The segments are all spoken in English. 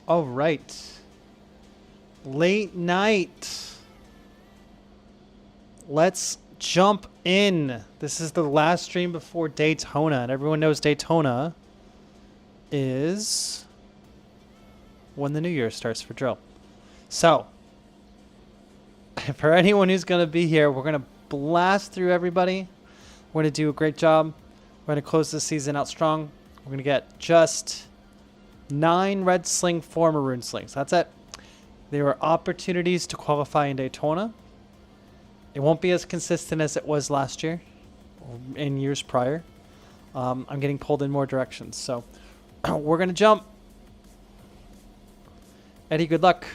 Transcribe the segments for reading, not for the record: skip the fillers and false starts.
All right. Late night. Let's jump in. This is the last stream before Daytona, and everyone knows Daytona is when the new year starts for drill. So, for anyone who's going to be here, we're going to blast through everybody. We're going to do a great job. We're going to close this season out strong. We're going to get just 9 red sling, 4 maroon slings. That's it. There are opportunities to qualify in Daytona. It won't be as consistent as it was last year or in years prior. I'm getting pulled in more directions. So we're going to jump. Eddie, good luck.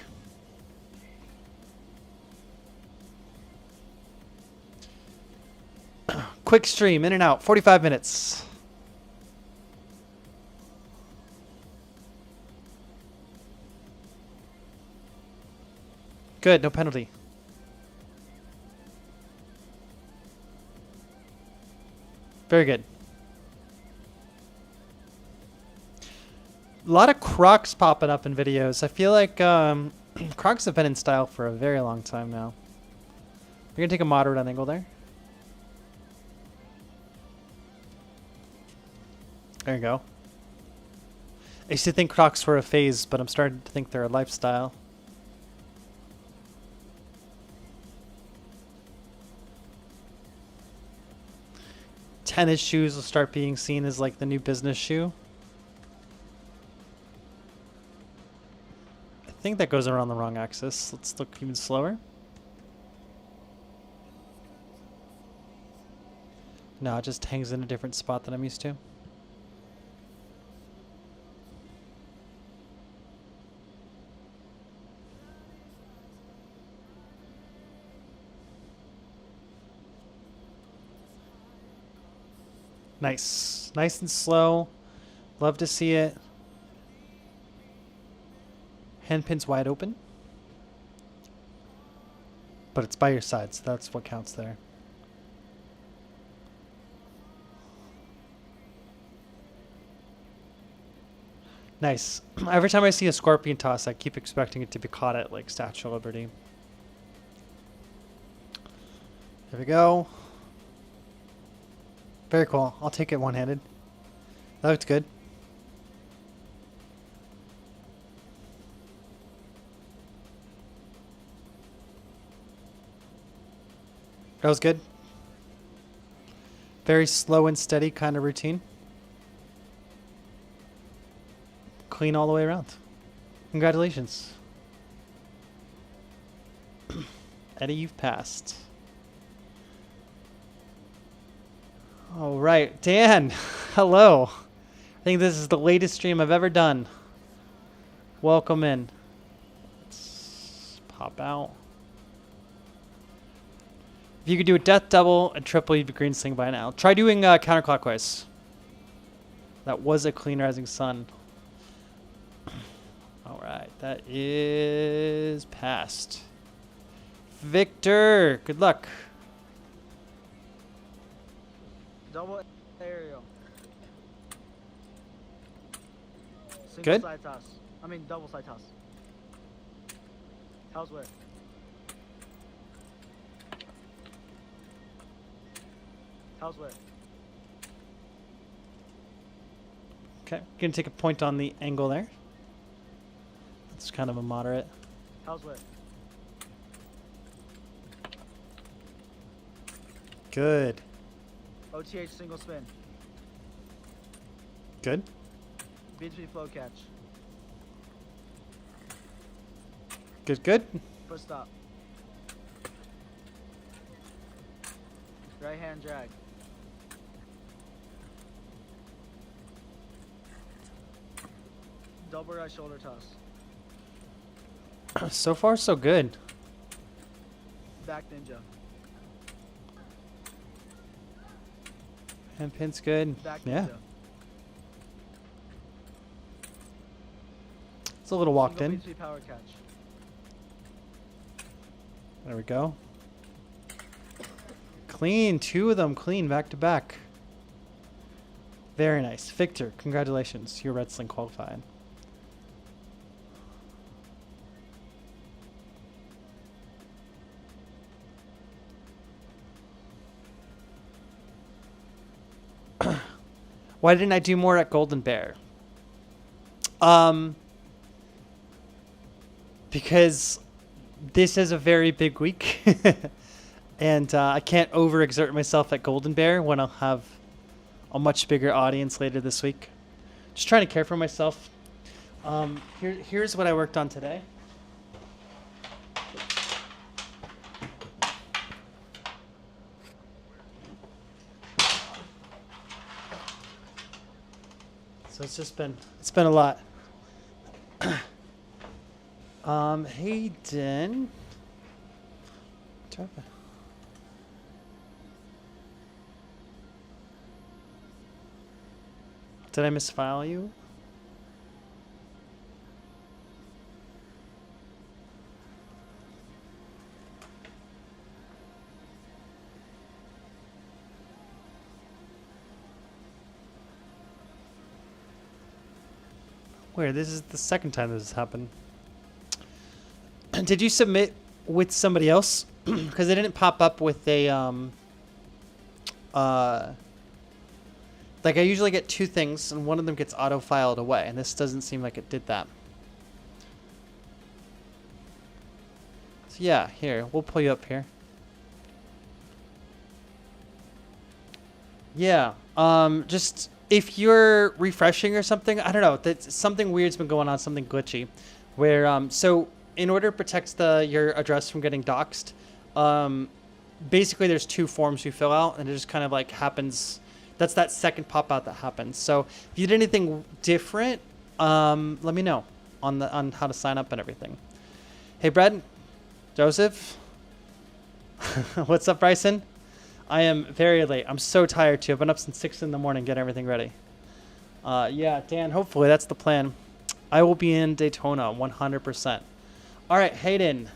Quick stream, in and out, 45 minutes. Good, no penalty. Very good. A lot of Crocs popping up in videos. I feel like Crocs have been in style for a very long time now. We're going to take a moderate angle there. There you go. I used to think Crocs were a phase, but I'm starting to think they're a lifestyle. Tennis shoes will start being seen as like the new business shoe. I think that goes around the wrong axis. Let's look even slower. No, it just hangs in a different spot than I'm used to. Nice. Nice and slow. Love to see it. Handpin's wide open. But it's by your side, so that's what counts there. Nice. Every time I see a scorpion toss, I keep expecting it to be caught at like Statue of Liberty. There we go. Very cool. I'll take it one-handed. That looked good. That was good. Very slow and steady kind of routine. Clean all the way around. Congratulations. Eddie, you've passed. All right, Dan, hello. I think this is the latest stream I've ever done. Welcome in. Let's pop out. If you could do a death double and triple, you'd be green sling by now. Try doing counterclockwise. That was a clean rising sun. All right, that is passed. Victor, good luck. Double aerial. Single Good. Side toss. I mean double side toss. How's where? How's where? Okay, gonna take a point on the angle there. That's kind of a moderate. How's where? Good. OTH single spin. Good. B3 flow catch. Good, good. Foot stop. Right hand drag. Double right shoulder toss. So far, so good. Back ninja. And pin's good. Back Yeah. ninja. It's a little walked Single in. B3 power catch. There we go. Clean. 2 of them clean back to back. Very nice. Victor, congratulations. You're red sling qualified. Why didn't I do more at Golden Bear? Because this is a very big week. And I can't overexert myself at Golden Bear when I'll have a much bigger audience later this week. Just trying to care for myself. Here's what I worked on today. So it's been a lot. Hayden. Did I misfile you? Where? This is the second time this has happened. Did you submit with somebody else? Because it didn't pop up with a like I usually get 2 things and one of them gets auto-filed away, and this doesn't seem like it did that. So yeah, here, we'll pull you up here. Yeah, just if you're refreshing or something, I don't know, that something weird's been going on, something glitchy, where so in order to protect your address from getting doxxed, basically there's 2 forms you fill out, and it just kind of like happens. That's that second pop out that happens. So if you did anything different, let me know on how to sign up and everything. Hey, Brad, Joseph, what's up, Bryson? I am very late. I'm so tired too. I've been up since 6 in the morning getting everything ready. Yeah, Dan, hopefully that's the plan. I will be in Daytona 100%. All right, Hayden.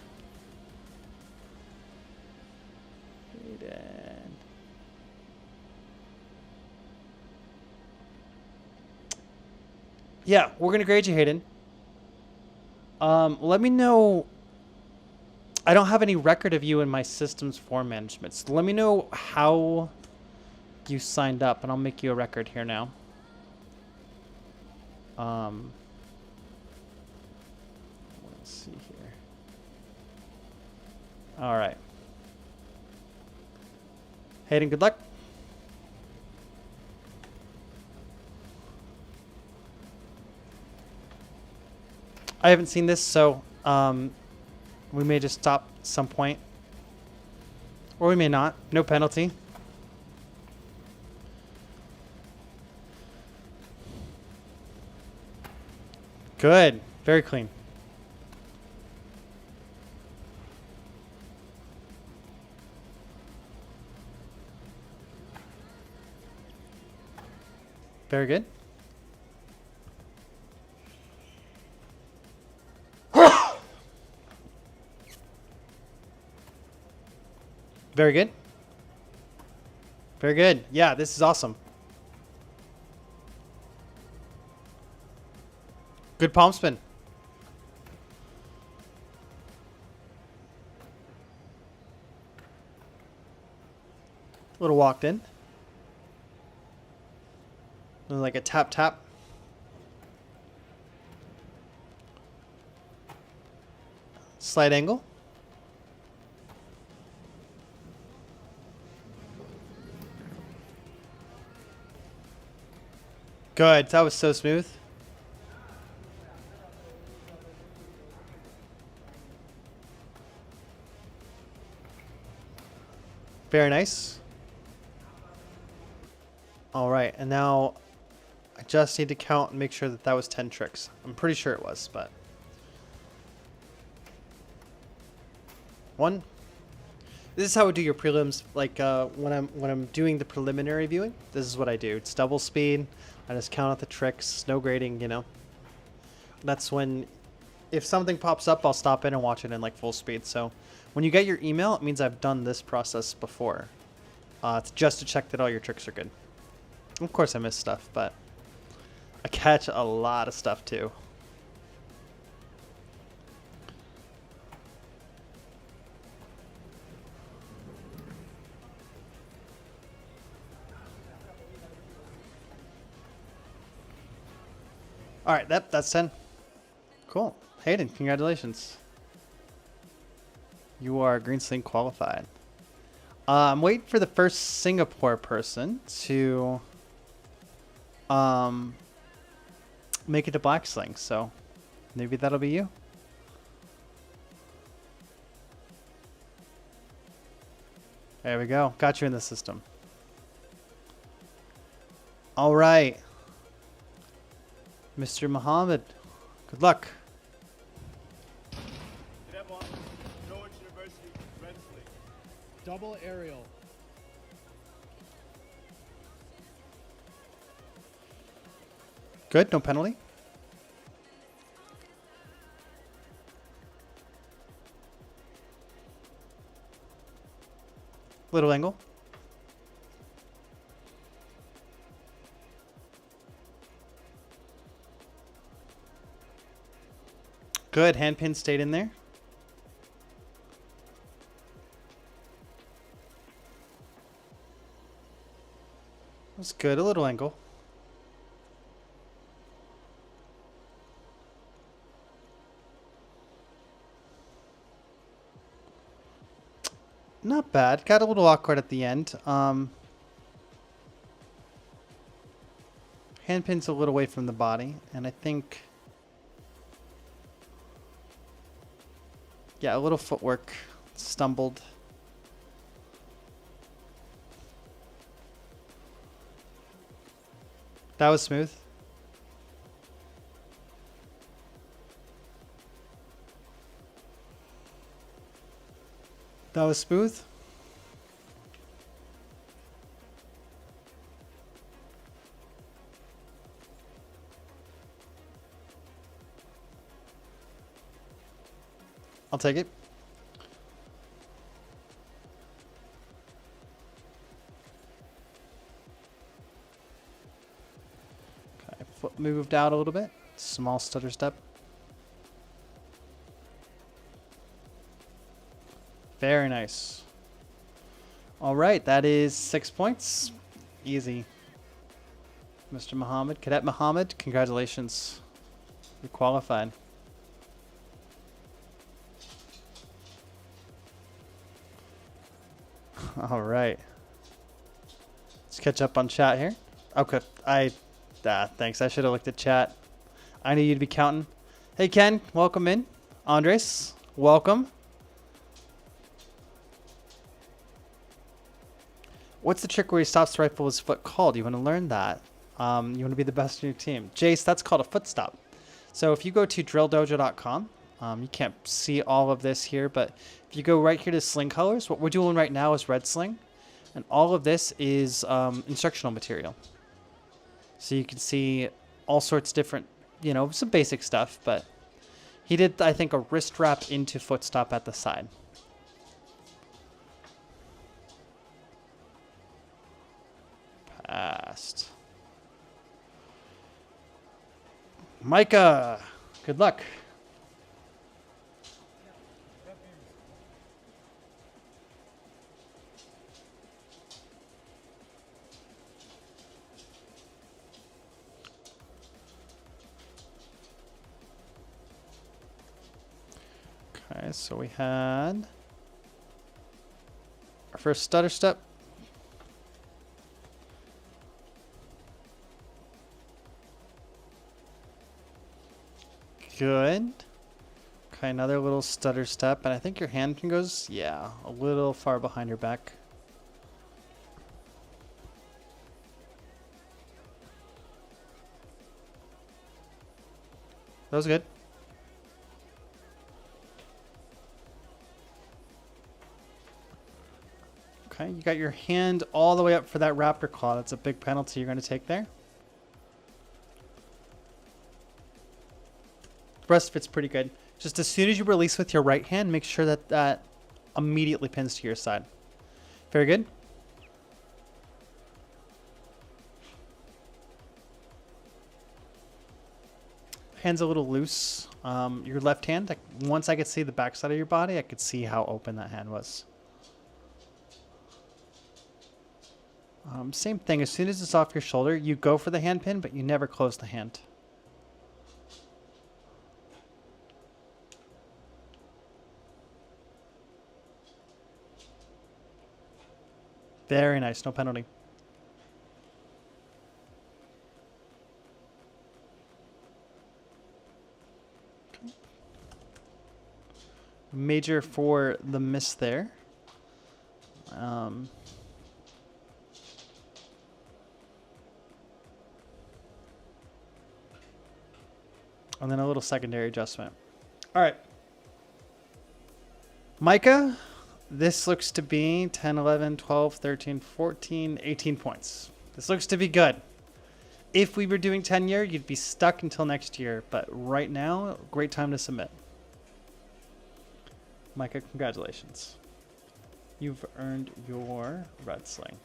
Yeah, we're going to grade you, Hayden. Let me know. I don't have any record of you in my systems form management. So let me know how you signed up, and I'll make you a record here now. Let's see here. All right. Hayden, good luck. I haven't seen this, so we may just stop at some point. Or we may not. No penalty. Good. Very clean. Very good. Very good. Very good. Yeah, this is awesome. Good palm spin. A little walked in. Like a tap tap. Slight angle. Good. That was so smooth. Very nice. All right, and now I just need to count and make sure that that was 10 tricks. I'm pretty sure it was, but 1. This is how I do your prelims. Like when I'm doing the preliminary viewing, this is what I do. It's double speed. I just count out the tricks, no grading, you know. That's when, if something pops up, I'll stop in and watch it in like full speed. So when you get your email, it means I've done this process before. It's just to check that all your tricks are good. Of course I miss stuff, but I catch a lot of stuff too. All right, that's 10. Cool. Hayden, congratulations. You are green sling qualified. I'm waiting for the first Singapore person to make it to black sling, so maybe that'll be you. There we go. Got you in the system. All right. Mr. Muhammad, good luck. Double aerial. Good, no penalty. Little angle. Good, hand pin stayed in there. That's good, a little angle. Not bad. Got a little awkward at the end. Hand pin's a little away from the body, and I think, yeah, a little footwork. Stumbled. That was smooth. That was smooth. I'll take it. Okay, foot moved out a little bit. Small stutter step. Very nice. All right, that is 6 points. Easy. Mr. Muhammad, Cadet Muhammad, congratulations. You qualified. All right. Let's catch up on chat here. Okay, thanks. I should have looked at chat. I knew you'd be counting. Hey, Ken, welcome in. Andres, welcome. What's the trick where he stops the rifle with his foot called? You want to learn that. You want to be the best in your team. Jace, that's called a foot stop. So if you go to drilldojo.com, you can't see all of this here, but if you go right here to sling colors, what we're doing right now is red sling. And all of this is instructional material. So you can see all sorts of different, you know, some basic stuff, but he did, I think, a wrist wrap into foot stop at the side. Passed. Micah, good luck. Okay, so we had our first stutter step. Good. Okay, another little stutter step, and I think your hand can goes, yeah, a little far behind your back. That was good. Okay, you got your hand all the way up for that raptor claw. That's a big penalty you're going to take there. The rest of it's pretty good. Just as soon as you release with your right hand, make sure that that immediately pins to your side. Very good. Hand's a little loose. Your left hand, once I could see the back side of your body, I could see how open that hand was. Same thing. As soon as it's off your shoulder, you go for the hand pin, but you never close the hand. Very nice. No penalty. Major for the miss there. And then a little secondary adjustment. All right. Micah, this looks to be 10, 11, 12, 13, 14, 18 points. This looks to be good. If we were doing 10 year, you'd be stuck until next year. But right now, great time to submit. Micah, congratulations. You've earned your red sling.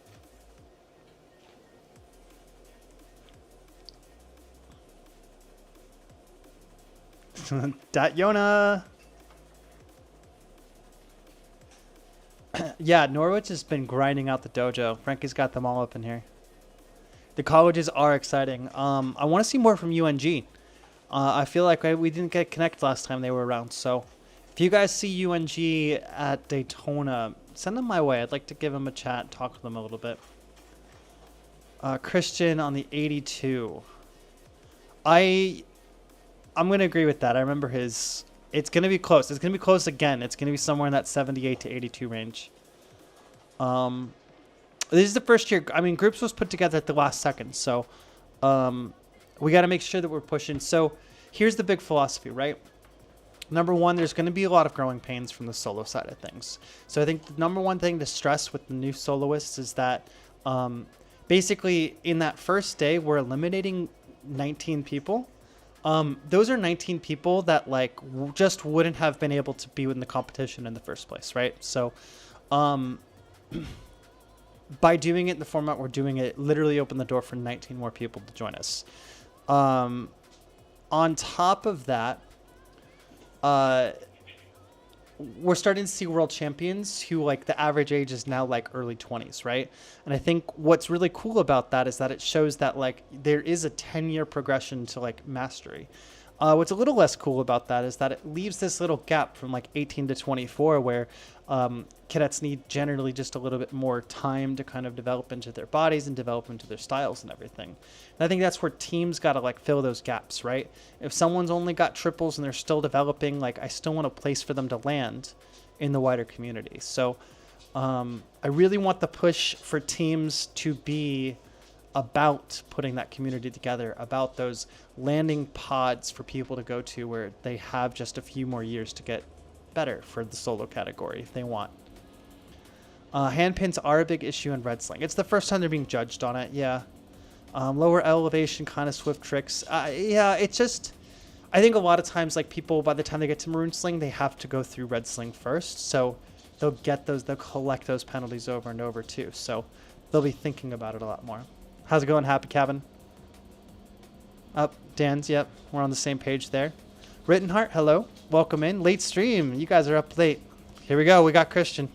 Daytona. Yeah, Norwich has been grinding out the dojo. Frankie's got them all up in here. The colleges are exciting. I want to see more from UNG. I feel like we didn't get connect last time they were around. So if you guys see UNG at Daytona, send them my way. I'd like to give them a chat, talk to them a little bit. Christian on the 82. I'm going to agree with that. I remember his... It's going to be close. It's going to be close again. It's going to be somewhere in that 78 to 82 range. This is the first year. I mean, groups was put together at the last second. So we got to make sure that we're pushing. So here's the big philosophy, right? Number one, there's going to be a lot of growing pains from the solo side of things. So I think the number one thing to stress with the new soloists is that basically in that first day, we're eliminating 19 people. Those are 19 people that like just wouldn't have been able to be in the competition in the first place, right? So by doing it in the format we're doing it, literally opened the door for 19 more people to join us. On top of that, we're starting to see world champions who like the average age is now like early 20s, right? And I think what's really cool about that is that it shows that like there is a 10-year progression to like mastery. What's a little less cool about that is that it leaves this little gap from like 18 to 24 where cadets need generally just a little bit more time to kind of develop into their bodies and develop into their styles and everything. And I think that's where teams got to like fill those gaps, right? If someone's only got triples and they're still developing, like I still want a place for them to land in the wider community. So I really want the push for teams to be about putting that community together, about those landing pods for people to go to where they have just a few more years to get better for the solo category if they want. Hand pins are a big issue in red sling. It's the first time they're being judged on it. Yeah. Lower elevation kind of swift tricks. Yeah, it's just, I think a lot of times like people, by the time they get to maroon sling, they have to go through red sling first. So they'll get those, they'll collect those penalties over and over too. So they'll be thinking about it a lot more. How's it going, Happy Cabin? Up, Dan's, yep. We're on the same page there. Written Heart, hello. Welcome in. Late stream. You guys are up late. Here we go. We got Christian.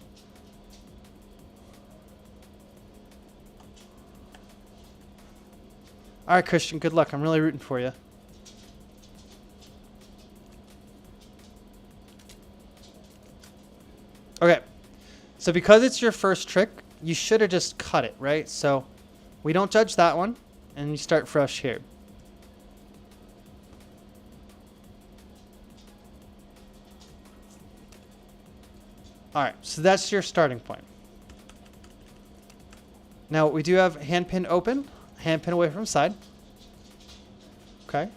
All right, Christian, good luck. I'm really rooting for you. Okay. So because it's your first trick, you should have just cut it, right? So we don't judge that one, and you start fresh here. All right, so that's your starting point. Now, we do have hand pin open, hand pin away from side. Okay.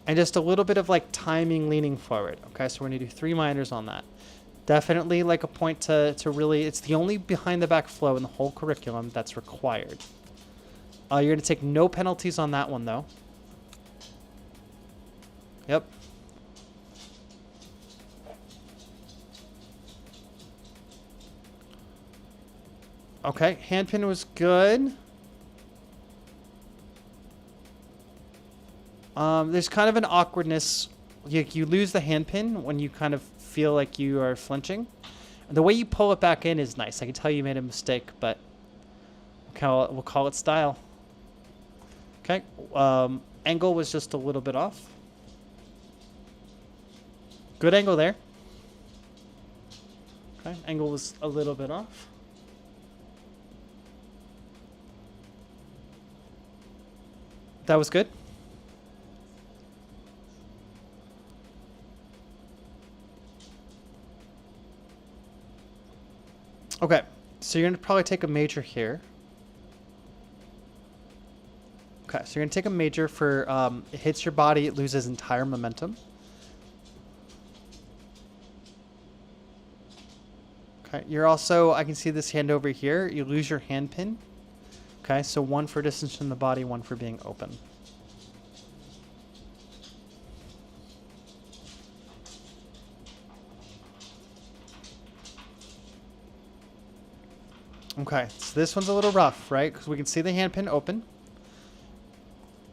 And just a little bit of like timing leaning forward. Okay, so we're going to do 3 minors on that. Definitely like a point to really, it's the only behind the back flow in the whole curriculum that's required. You're going to take no penalties on that one though. Yep. Okay, hand pin was good. There's kind of an awkwardness. You lose the hand pin when you kind of feel like you are flinching. And the way you pull it back in is nice. I can tell you made a mistake, but we'll call it style. Okay, angle was just a little bit off. Good angle there. Okay, angle was a little bit off. That was good. Okay, so you're going to probably take a major here. Okay, so you're going to take a major for, it hits your body, it loses entire momentum. Okay, you're also, I can see this hand over here, you lose your hand pin. Okay, so 1 for distance from the body, 1 for being open. Okay, so this one's a little rough, right? Because we can see the hand pin open.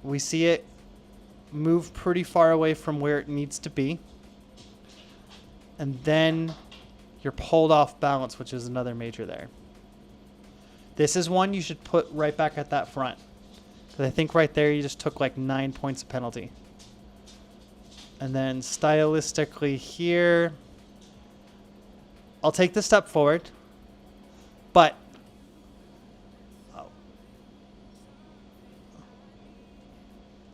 We see it move pretty far away from where it needs to be. And then you're pulled off balance, which is another major there. This is one you should put right back at that front. Because I think right there you just took like 9 points of penalty. And then stylistically here, I'll take the step forward. But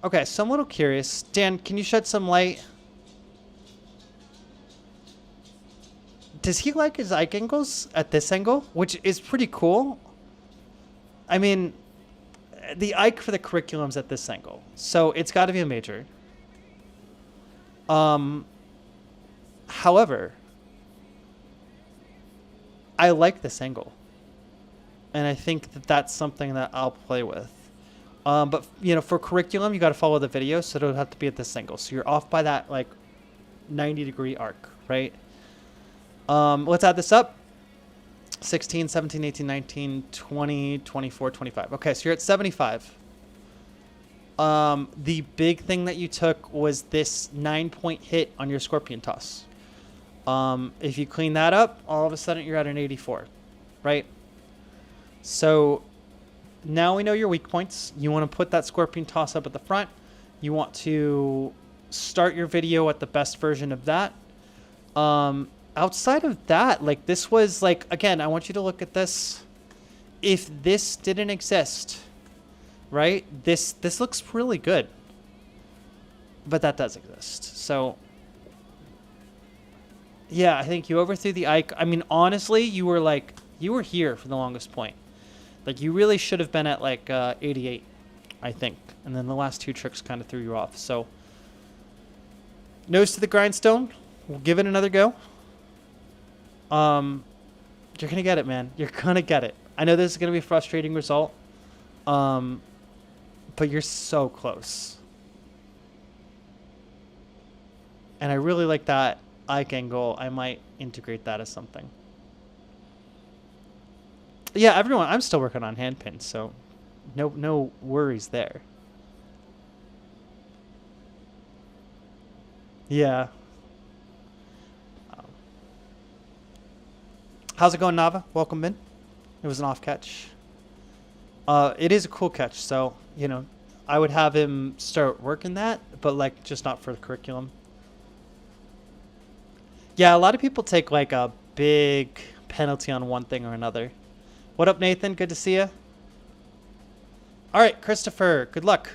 okay, so I'm a little curious. Dan, can you shed some light? Does he like his ike angles at this angle? Which is pretty cool. I mean, the ike for the curriculum's at this angle. So it's got to be a major. However, I like this angle. And I think that that's something that I'll play with. But, you know, for curriculum, you got to follow the video, so it'll have to be at this angle. So you're off by that, like, 90-degree arc, right? Let's add this up. 16, 17, 18, 19, 20, 24, 25. Okay, so you're at 75. The big thing that you took was this 9-point hit on your scorpion toss. If you clean that up, all of a sudden you're at an 84, right? So now we know your weak points. You want to put that scorpion toss up at the front. You want to start your video at the best version of that. Outside of that, like this was like, again, I want you to look at this. If this didn't exist, right? This looks really good. But that does exist. So yeah, I think you overthrew the ike. I mean, honestly, you were here for the longest point. Like, you really should have been at, like, 88, I think. And then the last 2 tricks kind of threw you off. So, nose to the grindstone. We'll give it another go. You're going to get it, man. You're going to get it. I know this is going to be a frustrating result. But you're so close. And I really like that ike angle. I might integrate that as something. Yeah, everyone, I'm still working on hand pins, so no worries there. Yeah. How's it going, Nava? Welcome in. It was an off catch. It is a cool catch, so, you know, I would have him start working that, but, like, just not for the curriculum. Yeah, a lot of people take, like, a big penalty on one thing or another. What up, Nathan? Good to see you. All right, Christopher, good luck.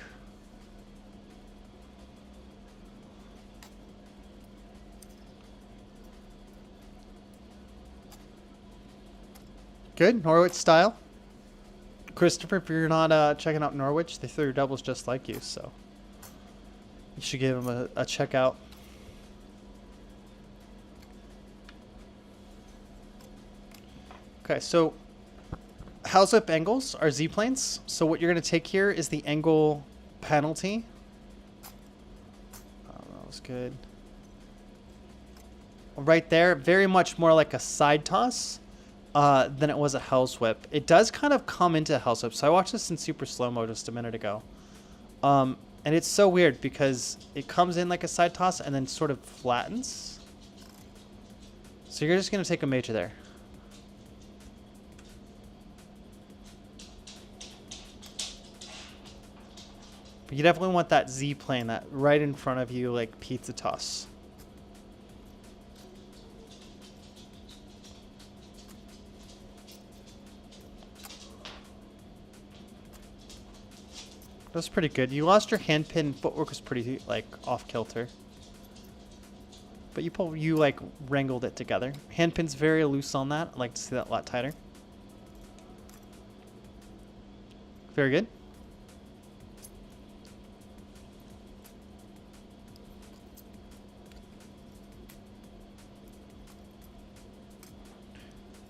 Good, Norwich style. Christopher, if you're not checking out Norwich, they throw your doubles just like you, so you should give them a check out. Okay, so house whip angles are Z-planes. So what you're going to take here is the angle penalty. Oh, that was good. Right there, very much more like a side toss than it was a house whip. It does kind of come into house whip. So I watched this in super slow-mo just a minute ago. And it's so weird because it comes in like a side toss and then sort of flattens. So you're just going to take a major there. You definitely want that Z plane, that right in front of you, like pizza toss. That's pretty good. You lost your hand pin. Footwork was pretty, like, off kilter. But you like, wrangled it together. Hand pin's very loose on that. I'd like to see that a lot tighter. Very good.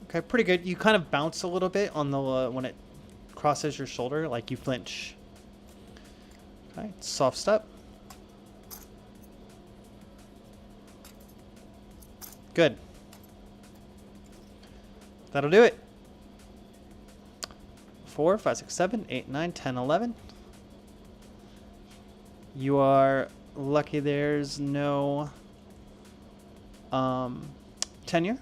Okay, pretty good. You kind of bounce a little bit on the when it crosses your shoulder, like you flinch. Okay, soft step. Good. That'll do it. 4, 5, 6, 7, 8, 9, 10, 11. You are lucky there's no tenure.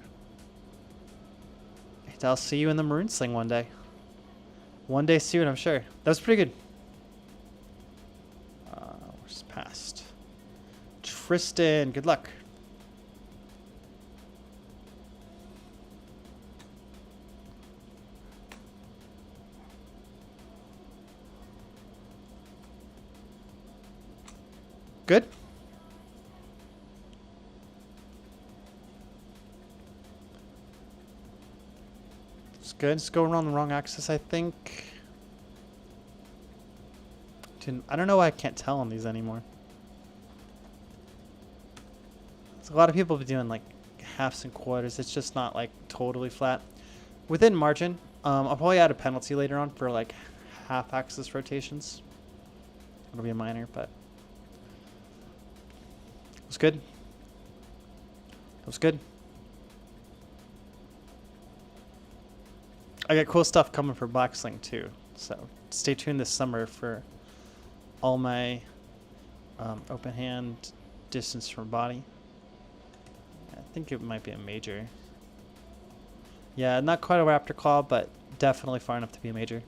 I'll see you in the maroon sling one day. One day soon, I'm sure. That was pretty good. Where's past? Tristan, good luck. Good. It's good. It's going around the wrong axis, I think. I don't know why I can't tell on these anymore. There's a lot of people be doing like halves and quarters. It's just not like totally flat. Within margin, I'll probably add a penalty later on for like half axis rotations. It'll be a minor, but it was good. It was good. I got cool stuff coming for Black Sling too, so stay tuned this summer for all my open hand distance from body. I think it might be a major. Yeah, not quite a Raptor Claw, but definitely far enough to be a major.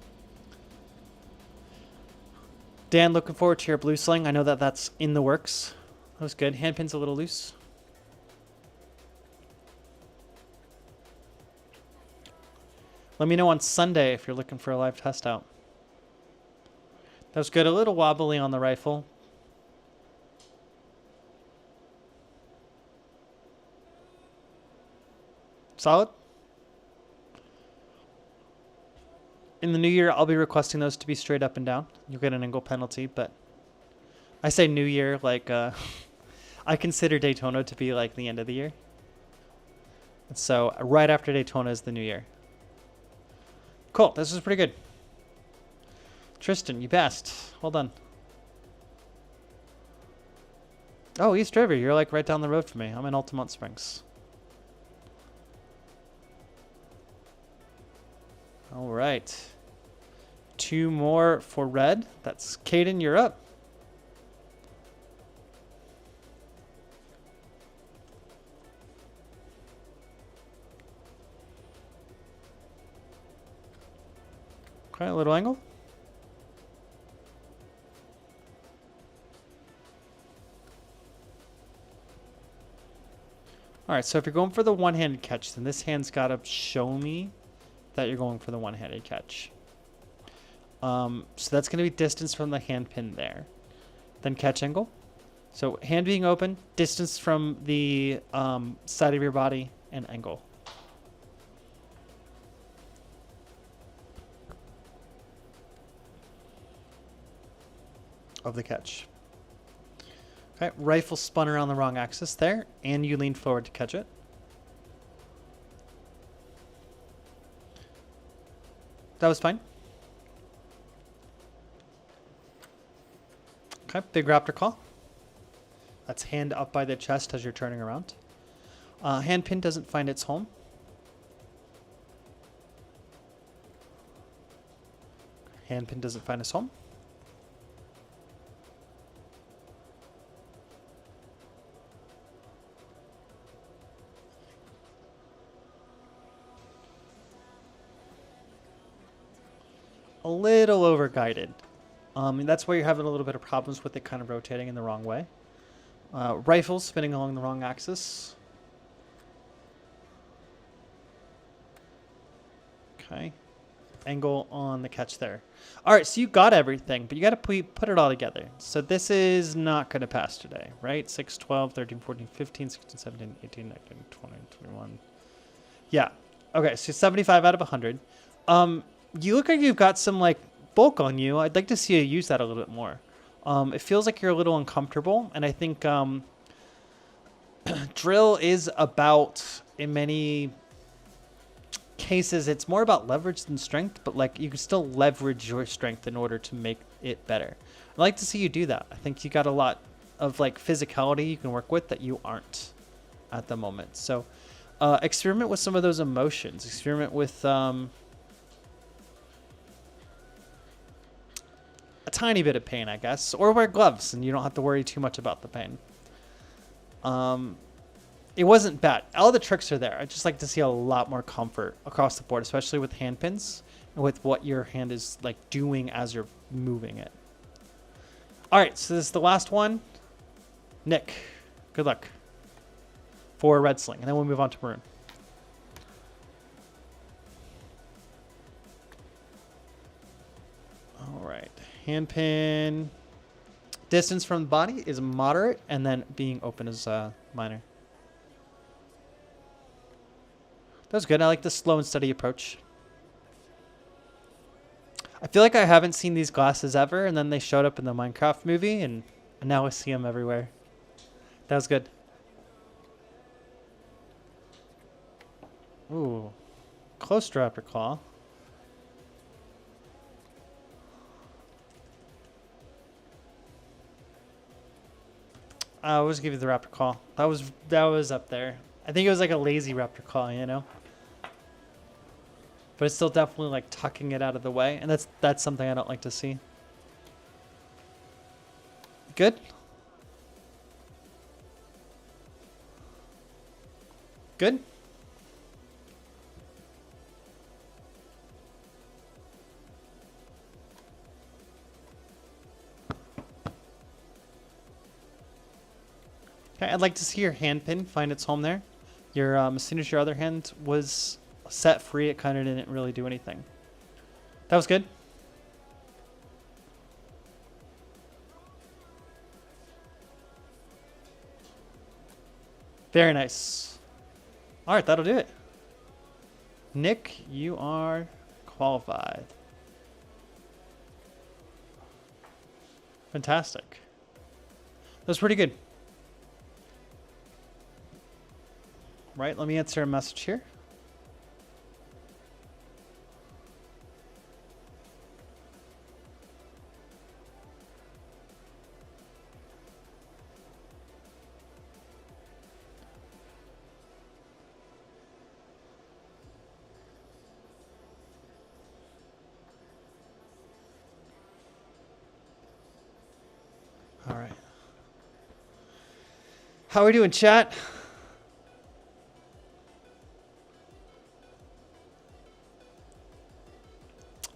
Dan, looking forward to your blue sling. I know that that's in the works. That was good. Handpin's a little loose. Let me know on Sunday if you're looking for a live test out. That was good. A little wobbly on the rifle. Solid. In the new year, I'll be requesting those to be straight up and down. You'll get an angle penalty, but I say new year like I consider Daytona to be like the end of the year. So right after Daytona is the new year. Cool. This is pretty good. Tristan, you passed. Well done. Oh, East River. You're like right down the road from me. I'm in Altamont Springs. All right. 2 more for red. That's Kaden. You're up. Okay, a little angle. All right, so if you're going for the one-handed catch, then this hand's got to show me that you're going for the one-handed catch. So that's going to be distance from the hand pin there. Then catch angle. So hand being open, distance from the side of your body, and angle. Of the catch. Okay, rifle spun around the wrong axis there, and you lean forward to catch it. That was fine. Okay, big raptor claw. That's hand up by the chest as you're turning around. Hand pin doesn't find its home. Hand pin doesn't find its home. A little over guided. And that's why you're having a little bit of problems with it kind of rotating in the wrong way. Rifle spinning along the wrong axis. Okay. angle on the catch there. All right, so you got everything, but you got to put it all together. So this is not going to pass today, right? 6, 12, 13, 14, 15, 16, 17, 18, 19, 20, 21. Yeah. Okay, so 75 out of 100. You look like you've got some like bulk on you. I'd like to see you use that a little bit more. It feels like you're a little uncomfortable, and I think drill is about, in many cases, it's more about leverage than strength, but like you can still leverage your strength in order to make it better. I'd like to see you do that. I think you got a lot of like physicality you can work with that you aren't at the moment. So experiment with some of those emotions. Experiment with a tiny bit of pain, I guess, or wear gloves and you don't have to worry too much about the pain. It wasn't bad. All the tricks are there. I'd just like to see a lot more comfort across the board, especially with hand pins and with what your hand is like doing as you're moving it. All right, so this is the last one. Nick, good luck for red sling, and then we'll move on to maroon. All right, hand pin. Distance from the body is moderate, and then being open is minor. That was good. I like the slow and steady approach. I feel like I haven't seen these glasses ever, and then they showed up in the Minecraft movie, and now I see them everywhere. That was good. Ooh. Close raptor claw. I'll just give you the raptor claw. That was up there. I think it was like a lazy raptor claw, you know? But it's still definitely like tucking it out of the way, and that's something I don't like to see. Good? Good? Okay, I'd like to see your hand pin find its home there. Your as soon as your other hand was set free, it kind of didn't really do anything. That was good. Very nice. All right, that'll do it. Nick, you are qualified. Fantastic. That was pretty good. Right, let me answer a message here. All right. How are we doing, chat?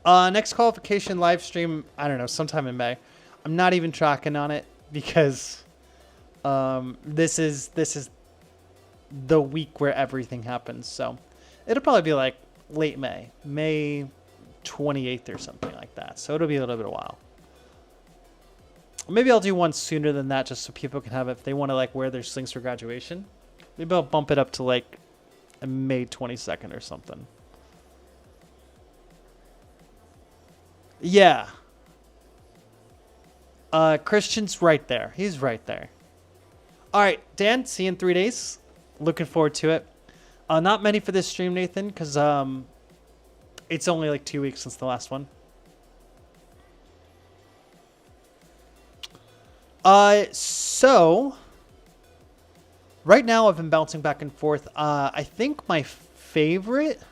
Next qualification live stream, I don't know, sometime in May. I'm not even tracking on it because this is the week where everything happens. So it'll probably be like late May, May 28th or something like that. So it'll be a little bit of a while. Maybe I'll do one sooner than that just so people can have it if they want to like wear their slings for graduation. Maybe I'll bump it up to like a May 22nd or something. Yeah. Christian's right there. He's right there. All right, Dan, see you in 3 days. Looking forward to it. Not many for this stream, Nathan, because it's only like 2 weeks since the last one. So right now I've been bouncing back and forth. I think my favorite,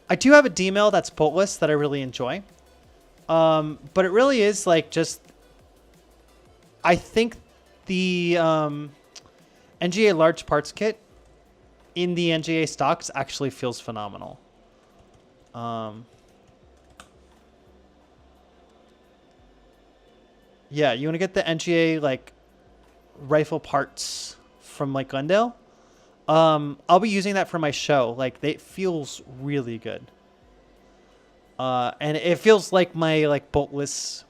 I do have a D-mail that's boltless that I really enjoy. But it really is like just, I think the NGA large parts kit in the NGA stocks actually feels phenomenal. Yeah, you want to get the NGA like rifle parts from like Glendale. I'll be using that for my show. Like it feels really good. And it feels like my like boltless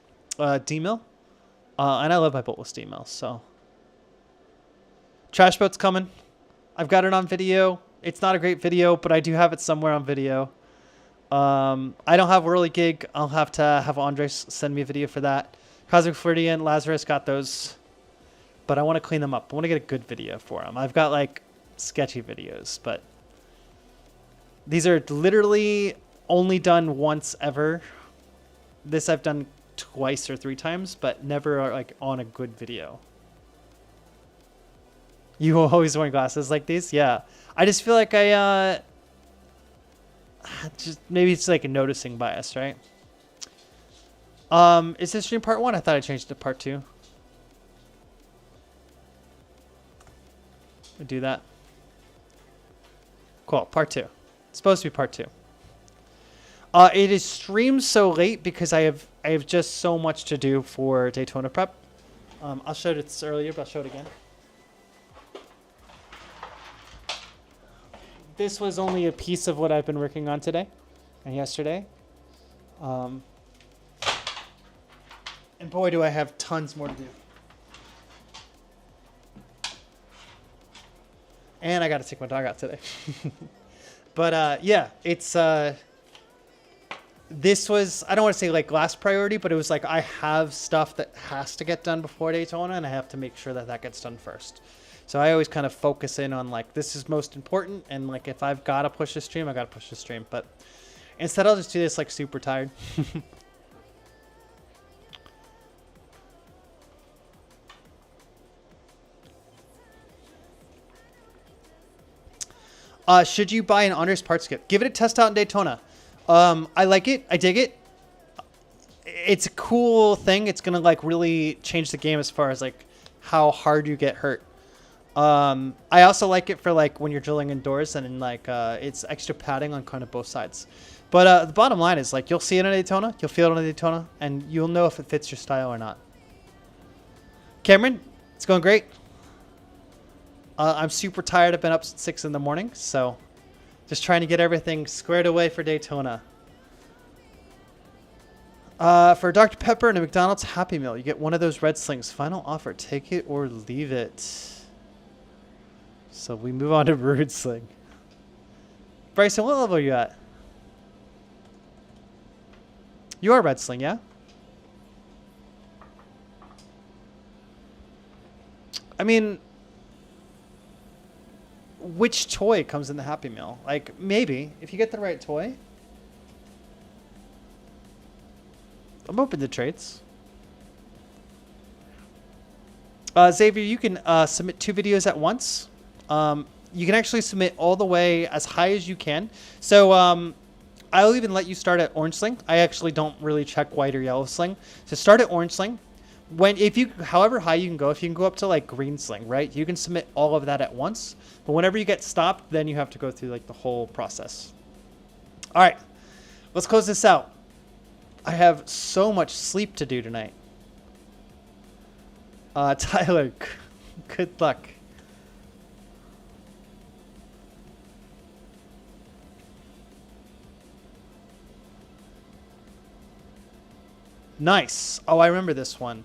D mill. And I love my boltless D mill. So trash boat's coming. I've got it on video. It's not a great video, but I do have it somewhere on video. I don't have a early gig. I'll have to have Andres send me a video for that. Cosmic Floridian, Lazarus got those, but I want to clean them up. I want to get a good video for them. I've got like sketchy videos, but these are literally only done once ever. This I've done twice or 3 times, but never like on a good video. You always wear glasses like these? Yeah. I just feel like I, just maybe it's like a noticing bias, right? Is this stream part 1? I thought I changed it to part 2. We do that. Cool. Part 2. It's supposed to be part 2. It is streamed so late because I have just so much to do for Daytona prep. I'll show it this earlier, but I'll show it again. This was only a piece of what I've been working on today and yesterday. And boy, do I have tons more to do. And I got to take my dog out today. But yeah, it's this was, I don't want to say like last priority, but it was like I have stuff that has to get done before Daytona, and I have to make sure that that gets done first. So I always kind of focus in on like, this is most important. And like, if I've got to push the stream, I got to push the stream. But instead, I'll just do this like super tired. Should you buy an Honors parts kit? Give it a test out in Daytona. I like it. I dig it. It's a cool thing. It's going to like really change the game as far as like how hard you get hurt. I also like it for like when you're drilling indoors, and in like it's extra padding on kind of both sides. But the bottom line is like you'll see it in Daytona, you'll feel it on Daytona, and you'll know if it fits your style or not. Cameron, it's going great. I'm super tired. I've been up since 6 in the morning, so just trying to get everything squared away for Daytona. For Dr. Pepper and a McDonald's Happy Meal, you get one of those red slings. Final offer, take it or leave it. So we move on to Rude Sling. Bryson, what level are you at? You are Red Sling, yeah? I mean, which toy comes in the Happy Meal? Like, maybe, if you get the right toy. I'm open to trades. Xavier, you can submit 2 videos at once. You can actually submit all the way as high as you can. So I'll even let you start at Orange Sling. I actually don't really check white or yellow sling. So start at Orange Sling. However high you can go, if you can go up to like Green Sling, right? You can submit all of that at once. But whenever you get stopped, then you have to go through like the whole process. All right, let's close this out. I have so much sleep to do tonight. Tyler, good luck. Nice. Oh, I remember this one.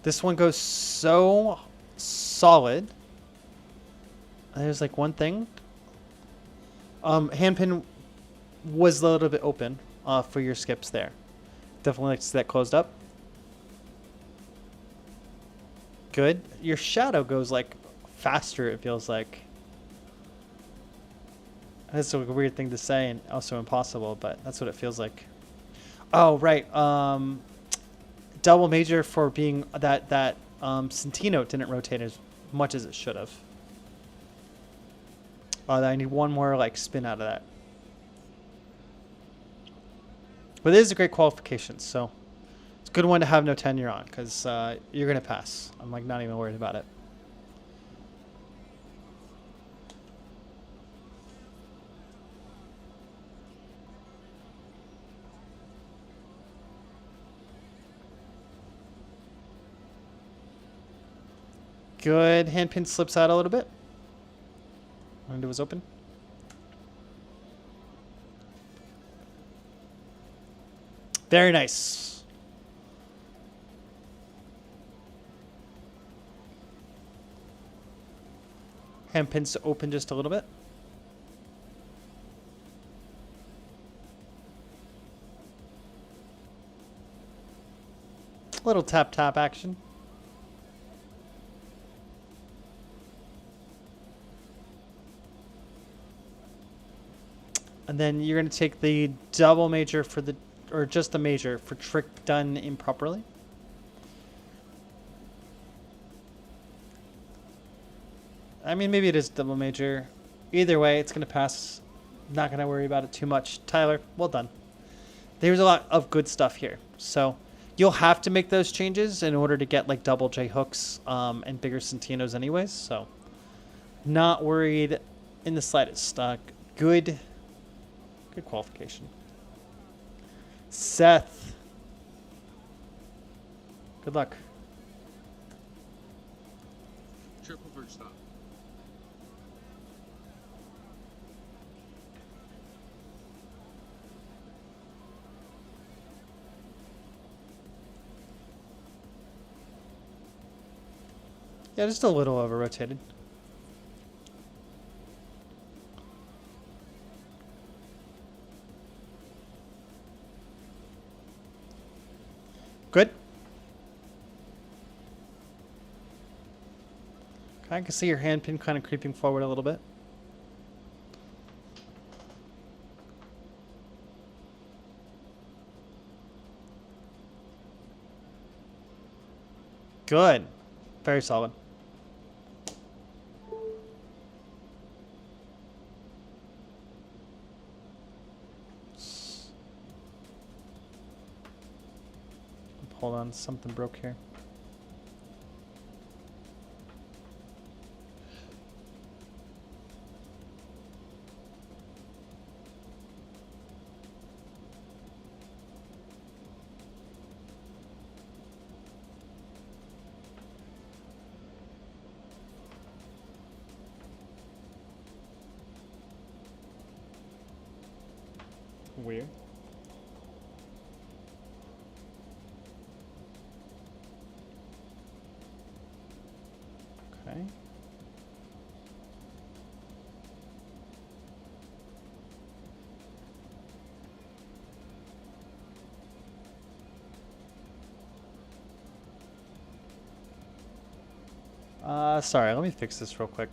This one goes so solid. There's like one thing. Handpin was a little bit open for your skips there. Definitely like to see that closed up. Good. Your shadow goes like faster, it feels like. That's a weird thing to say and also impossible, but that's what it feels like. Oh, right. Double major for being that Centino didn't rotate as much as it should have. I need one more like spin out of that. But it is a great qualification, so it's a good one to have no tenure on because you're going to pass. I'm like not even worried about it. Good. Handpin slips out a little bit. Window was open. Very nice. Hand pins to open just a little bit. Little tap tap action. And then you're going to take the double major for the, or just the major for trick done improperly. I mean, maybe it is double major. Either way, it's going to pass. Not going to worry about it too much. Tyler, well done. There's a lot of good stuff here. So you'll have to make those changes in order to get like double J hooks and bigger Sentinos anyways. So not worried in the slightest. Good qualification. Seth. Good luck. Triple bird stop. Yeah, just a little over rotated. Good. Okay, I can see your hand pin kind of creeping forward a little bit. Good. Very solid. Hold on, something broke here. Weird. Okay. Sorry, let me fix this real quick.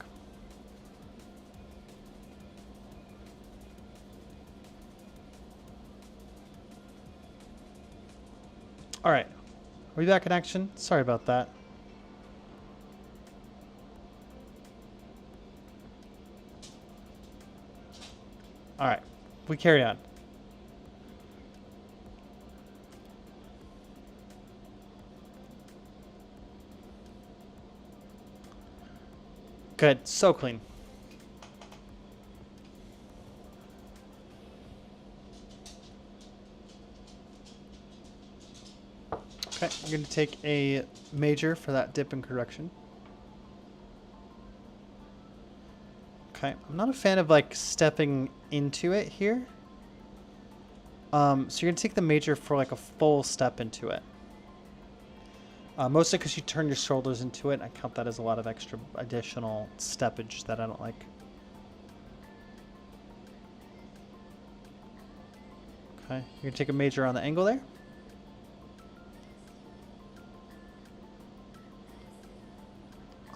All right. Are we back in action? Sorry about that. All right. We carry on. Good. So clean. Okay, I'm going to take a major for that dip and correction. Okay, I'm not a fan of like stepping into it here. So you're going to take the major for like a full step into it. Mostly because you turn your shoulders into it. I count that as a lot of extra additional steppage that I don't like. Okay, you're going to take a major on the angle there.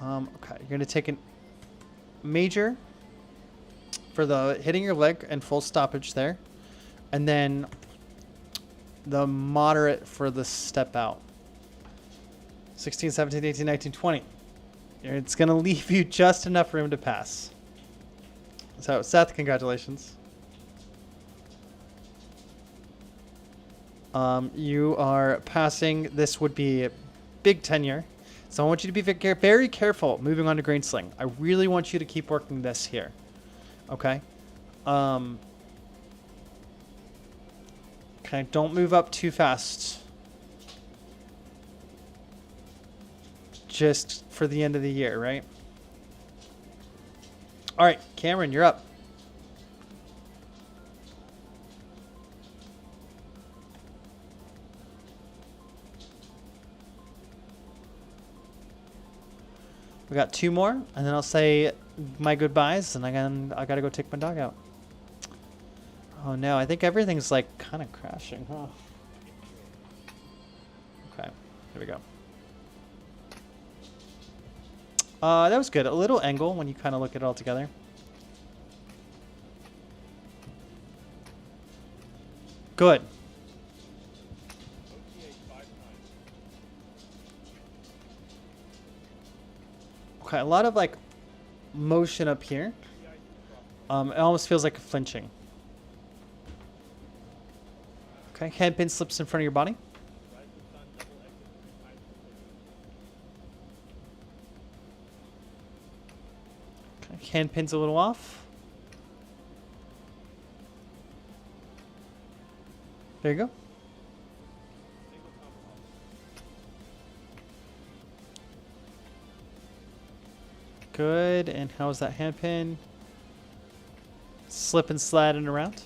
Okay, you're going to take a major for the hitting your leg and full stoppage there. And then the moderate for the step out. 16, 17, 18, 19, 20. It's going to leave you just enough room to pass. So, Seth, congratulations. You are passing. This would be big tenure. So I want you to be very careful moving on to green sling. I really want you to keep working this here. Okay? Okay, don't move up too fast. Just for the end of the year, right? All right, Cameron, you're up. We got 2 more, and then I'll say my goodbyes, and I gotta go take my dog out. Oh no, I think everything's like kind of crashing, huh? Okay, here we go. That was good. A little angle when you kind of look at it all together. Good. Okay, a lot of like motion up here. It almost feels like a flinching. Okay, handpin slips in front of your body. Okay, handpin's a little off. There you go. Good, and how's that handpin? Slip and sliding around.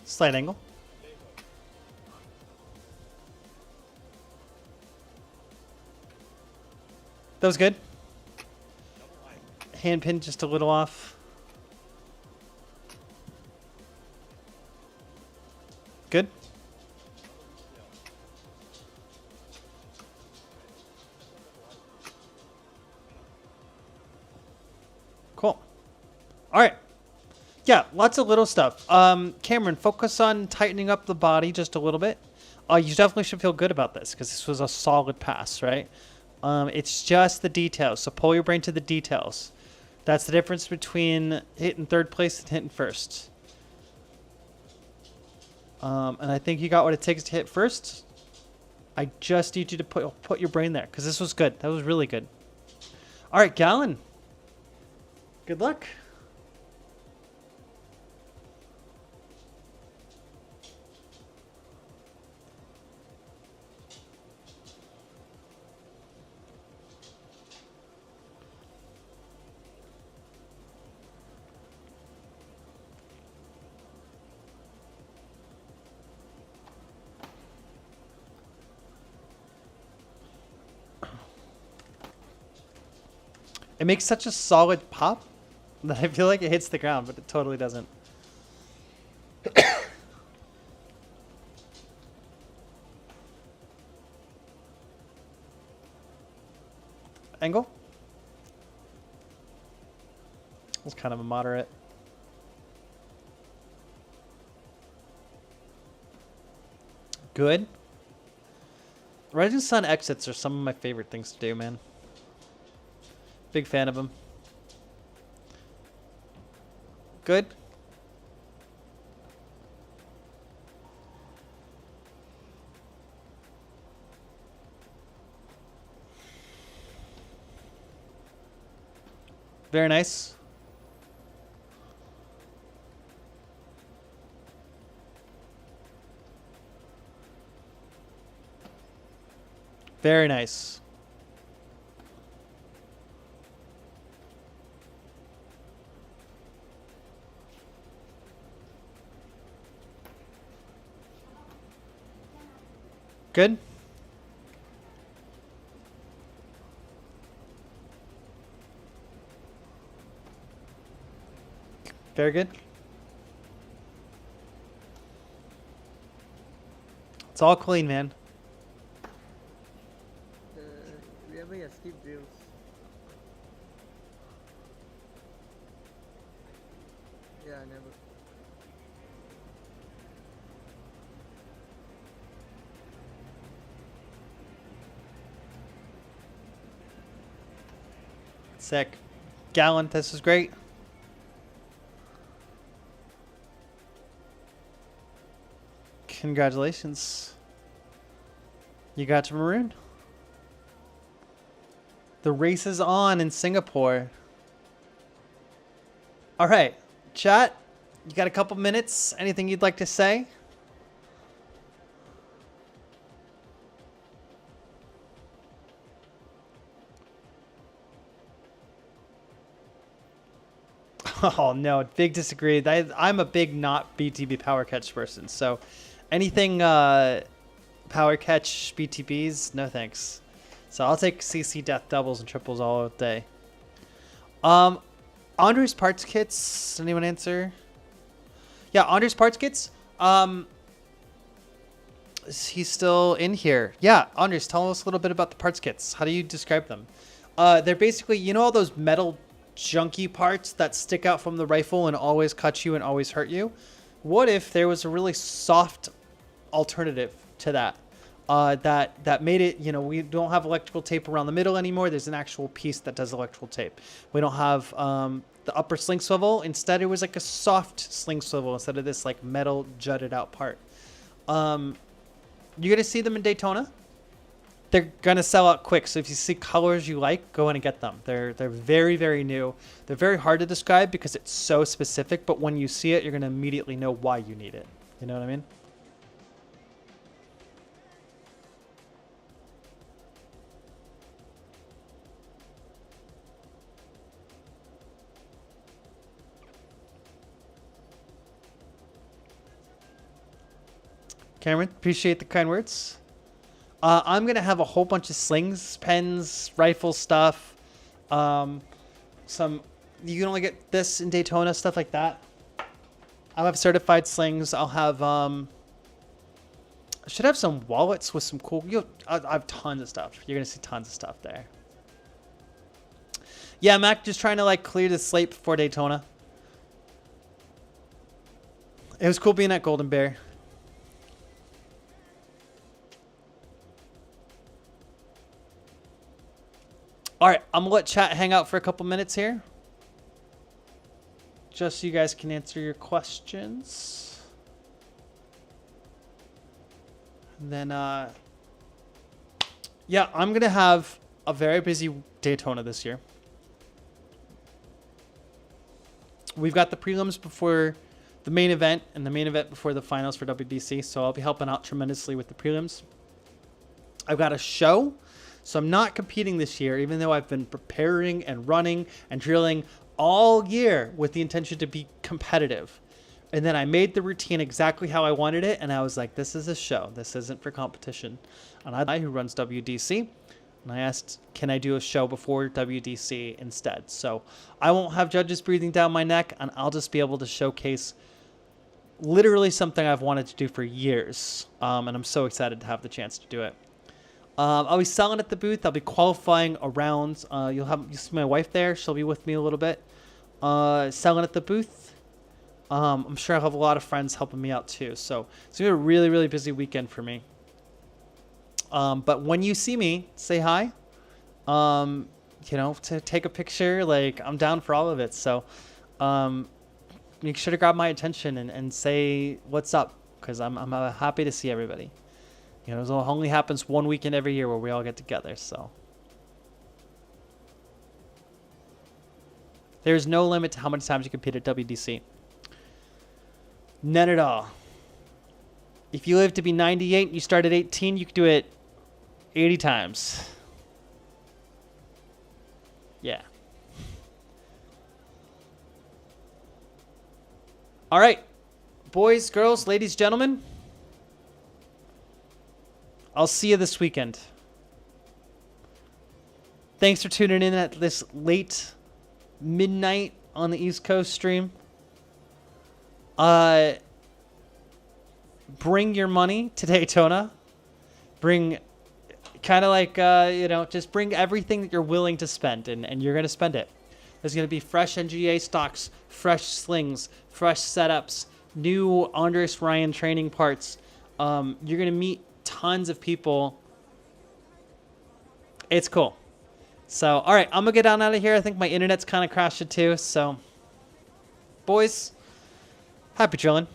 Slight angle. That was good. Handpin just a little off. Good. Cool. All right. Yeah, lots of little stuff. Cameron, focus on tightening up the body just a little bit. You definitely should feel good about this because this was a solid pass, right? It's just the details. So pull your brain to the details. That's the difference between hitting 3rd place and hitting 1st. And I think you got what it takes to hit 1st. I just need you to put your brain there because this was good. That was really good. All right, Gallon. Good luck. It makes such a solid pop that I feel like it hits the ground, but it totally doesn't. Angle? It's kind of a moderate. Good. Rising Sun exits are some of my favorite things to do, man. Big fan of them. Good. Very nice. Very nice. Good. Very good. It's all clean, man. Remember your skip drills. Yeah, I never. Sick. Gallon, this is great. Congratulations. You got to maroon. The race is on in Singapore. All right, chat. You got a couple minutes. Anything you'd like to say? Oh no, big disagree. I'm a big not BTB power catch person. So anything power catch BTBs, no thanks. So I'll take CC death doubles and triples all day. Andre's parts kits. Anyone answer? Yeah, Andre's parts kits. Is he still in here? Yeah, Andres, tell us a little bit about the parts kits. How do you describe them? They're basically, you know, all those metal junky parts that stick out from the rifle and always cut you and always hurt you? What if there was a really soft alternative to that? That made it, you know, we don't have electrical tape around the middle anymore. There's an actual piece that does electrical tape. We don't have the upper sling swivel. Instead, it was like a soft sling swivel instead of this like metal jutted out part. You're going to see them in Daytona. They're going to sell out quick. So if you see colors you like, go in and get them. They're very, very new. They're very hard to describe because it's so specific. But when you see it, you're going to immediately know why you need it. You know what I mean? Cameron, appreciate the kind words. I'm going to have a whole bunch of slings, pens, rifle stuff. You can only get this in Daytona, stuff like that. I'll have certified slings. I'll have, I should have some wallets with some cool, I have tons of stuff. You're going to see tons of stuff there. Yeah, Mac, just trying to like clear the slate before Daytona. It was cool being at Golden Bear. All right, I'm going to let chat hang out for a couple minutes here. Just so you guys can answer your questions. And then, yeah, I'm going to have a very busy Daytona this year. We've got the prelims before the main event and the main event before the finals for WDC. So I'll be helping out tremendously with the prelims. I've got a show. So I'm not competing this year, even though I've been preparing and running and drilling all year with the intention to be competitive. And then I made the routine exactly how I wanted it. And I was like, this is a show. This isn't for competition. And I who runs WDC. And I asked, can I do a show before WDC instead? So I won't have judges breathing down my neck. And I'll just be able to showcase literally something I've wanted to do for years. And I'm so excited to have the chance to do it. I'll be selling at the booth. I'll be qualifying around. You'll see my wife there. She'll be with me a little bit. Selling at the booth. I'm sure I'll have a lot of friends helping me out too. So it's gonna be a really, really busy weekend for me. But when you see me, say hi. You know, to take a picture. Like, I'm down for all of it. So make sure to grab my attention and say what's up, because I'm happy to see everybody. You know, it only happens one weekend every year where we all get together, so. There's no limit to how many times you compete at WDC. None at all. If you live to be 98 and you start at 18, you can do it 80 times. Yeah. All right. Boys, girls, ladies, gentlemen. I'll see you this weekend. Thanks for tuning in at this late midnight on the East Coast stream. Bring your money to Daytona. Bring kind of like, you know, just bring everything that you're willing to spend, and you're going to spend it. There's going to be fresh NGA stocks, fresh slings, fresh setups, new Andres Ryan training parts. You're going to meet tons of people. It's cool. So, all right, I'm going to get on out of here. I think my internet's kind of crashed too. So, boys, happy drilling.